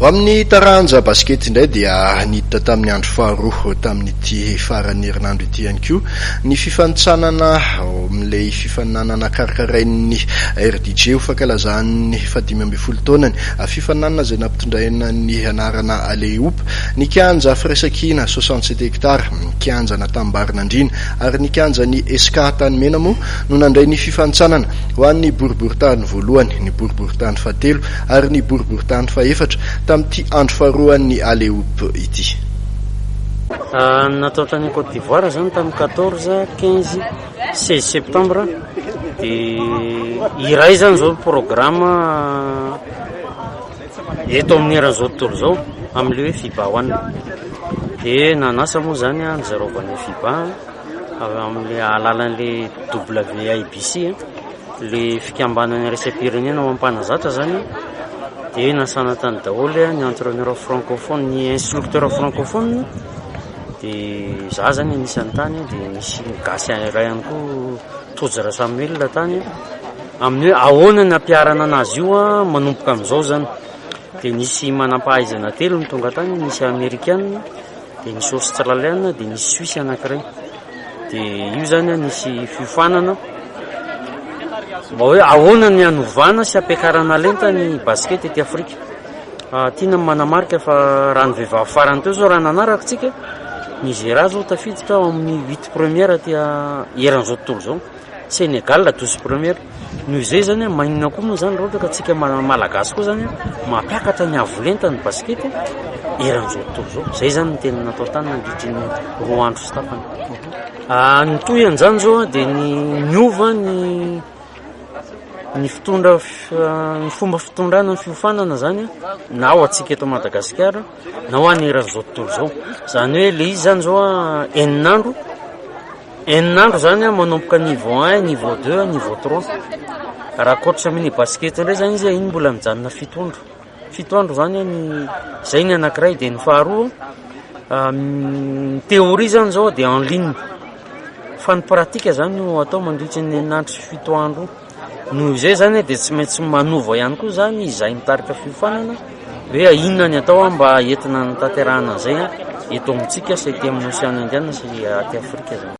Ho amin'ny taranja baskety indray dia niditra tamin'ny andro faharoa tamin'ity faran'ny herinandro ity ihany koa ny fifanitsanana amin'ilay fifaninanana karakarain'ny RDG ho fankalazan'ny 15 taonany fifaninanana izay nampitondraina ny anarana Aleoup, ny kianja Firesakina 67 hectara, ny kianja Natambarinandrina ary ny kianja ny SK Tanimena moa no nandray ny fifanitsanana ho an'ny boriboritany voalohany, ny boriboritany fahatelo ary ny boriboritany fahaefatra tamin'ity andro faharoan'ny Aleoup ity. Natao tany Côte d'Ivoire zany tamin'ny 14, 15, 16 septembre dia iray zany zao programme eto amin'ny eran'izao tontolo zao amin'ilay hoe FIBA hoanina dia nanasa moa zany nizarovany FIBA amin'ilay alalan'ilay WIBC le fikambanany raisam-pirenena ao am-panazatra zany dia nasana tany daholo ny entraîneur francophone, ny instructeur francophone dia za zany anisan'ny tany dia nisy gasy iray ihany koa Tojra Samuel tany amin'ny hoe ahoana ny ampiarana anazy io manomboka amin'izao zany dia nisy manam-pahaizana telo ny tonga tany, nisy Amerikana dia nisy Australiana dia nisy Suisse anankiray dia io zany nisy fiofanana mba hoe ahoana ny anovana sy ampiakarana lenta ny basket ety Afrika. Tiana manamarika fa raha ny vehivavy farany teo zao raha nanaraka tsika Nigeria zao tafiditra ao amin'ny 8 première tia eran'izao tontolo zao, Sénégal 12 première. Noho izay zany maninona koa moa zany raha ohatra ka tsika malagasy koa zany mampiakatra ny avolenta ny basket eran'izao tontolo zao. Zay zany ny tena natao tany nandritra ny 2 andro sy tapany. Ny tohan'izany zao dia ny miova ny fomba fitondrana ny fiofanana zany na ho atsika eto Madagasikara na ho any eran'izao tontolo zao. Zany hoe le izy zany zao eninandro zany manomboka niveau 1, niveau 2, niveau 3. Raha coach amin'ny basket indray zany izy iny mbola mijanona 7 andro zany zay ny anankiray dia ny faharoa théorie zany zao dia en ligne fa ny pratika zany no atao mandritra ny eninandro sy 7 andro. Noho izay zany dia tsy maintsy manova ihany koa zany izay nitarika fiofanana hoe inona ny atao mba entina nitanterahana an'izay eto amintsika sy ety amin'ny Océan Indien sy aty Afrika zany.